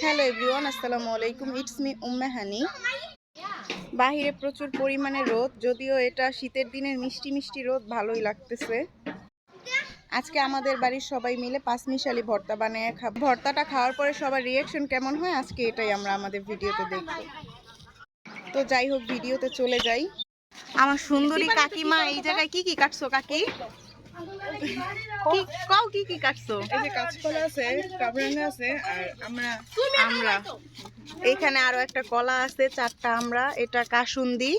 Hello everyone, আসসালামু আলাইকুম। It's me Umme হানি। বাহিরে প্রচুর পরিমাণে রোদ, যদিও এটা শীতের দিনের মিষ্টি মিষ্টি রোদ, ভালোই লাগতেছে। আজকে আমাদের বাড়ির সবাই মিলে পাঁচমিশালি ভর্তা বানিয়ে খাবো। ভর্তাটা খাওয়ার পরে সবার রিয়াকশন কেমন হয় আজকে এটাই আমরা আমাদের ভিডিওতে দেখব। তো যাই হোক, ভিডিওতে চলে যাই। আমার সুন্দরী কাকিমা এই জায়গায় কি কি কাটছো কাকি? কি কাটছো? এই যে কাঁচকলা আছে, কাবরাঙ্গা আছে, আর আমরা এইখানে আরো একটা কলা আছে, 4টা আমরা। এটা কাসুন্দি,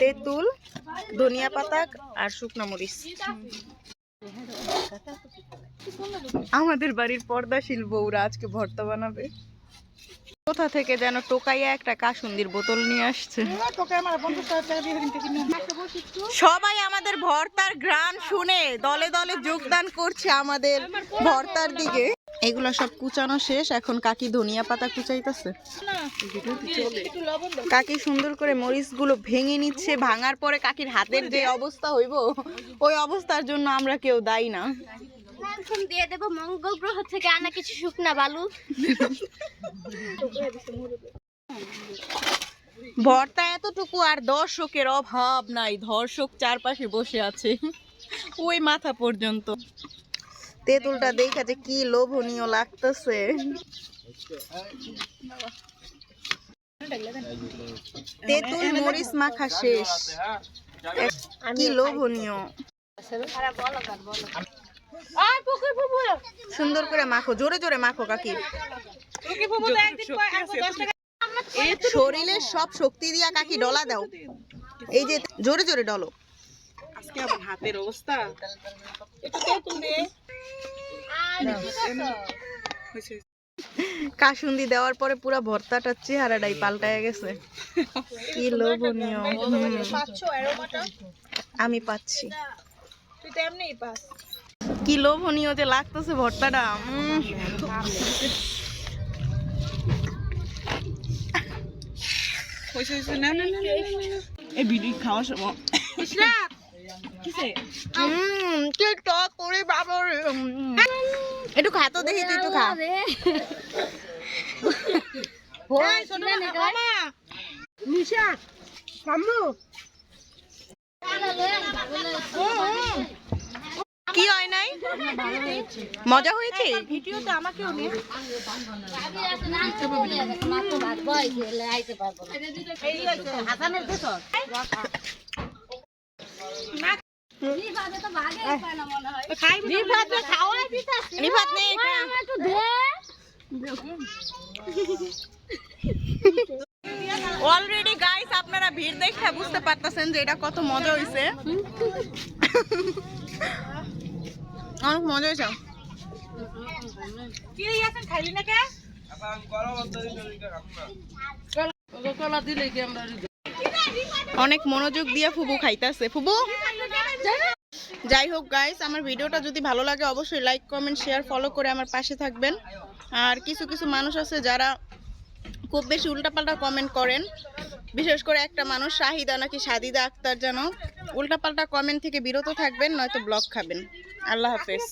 তেঁতুল, ধনিয়া পাতা আর শুকনো মরিচ। আমাদের বাড়ির পর্দাশীল বউরা আজকে ভর্তা বানাবে। কোথা থেকে যেন টোকাইয়া একটা কাসুন্দির বোতল নিয়ে আসছে। সবাই আমাদের ভর্তার ঘ্রাণ শুনে দলে দলে যোগদান করছে আমাদের ভর্তার দিকে। এগুলো সব কুচানো শেষ, এখন কাকি ধনিয়া পাতা কুচাইতেছে। কাকি সুন্দর করে মরিচগুলো ভেঙে নিচ্ছে। ভাঙার পরে কাকির হাতের যে অবস্থা হইব, ওই অবস্থার জন্য আমরা কেউ দায়ী না। এখন দিয়ে দেব মঙ্গল গ্রহ থেকে আনা কিছু শুকনা বালু। ভর্তা এতটুকু, আর দর্শকের অভাব নাই। দর্শক চারপাশে বসে আছে ওই মাথা পর্যন্ত। তেঁতুলটা দেখা যে কি লোভনীয় লাগতেছে। তেঁতুল মরিচ মাখা শেষ, কি লোভনীয়। সুন্দর করে মাখো, জোরে জোরে মাখো কাকি। শরীরের সব শক্তি দিয়া কাকি ডলা দাও। এই যে জোরে জোরে ডলো। আজকে আমার হাতের অবস্থা কাসুন্দি দেওয়ার পরে পুরো ভর্তাটার চেহারাটাই পাল্টায় গেছে। কি লোভনীয়। আমি পাচ্ছি, কি লোভনীয় যে লাগতেছে ভর্তাটা। এই ভিডিও খাওয়ার সময় একটু খা তো দেখি, তুই একটু খা। কি হয় নাই? মজা হয়েছে? ভিডিওতে আমাকেও নিয়ে অলরেডি গাইস, আপনারা ভিড় দেখে বুঝতে পারতেছেন যে এটা কত মজা হয়েছে। অনেক মজা হয়েছে। অনেক মনোযোগ দিয়ে ফুবু খাইতেছে। ফুবু, যাই হোক গাইস, আমার ভিডিওটা যদি ভালো লাগে অবশ্যই লাইক, কমেন্ট, শেয়ার, ফলো করে আমার পাশে থাকবেন। আর কিছু কিছু মানুষ আছে যারা খুব বেশি উল্টাপাল্টা কমেন্ট করেন, বিশেষ করে একটা মানুষ শাহিদা নাকি সাদিদা আক্তার, যেন উল্টাপাল্টা কমেন্ট থেকে বিরত থাকবেন, নয়তো ব্লক খাবেন। আল্লাহ হাফেজ।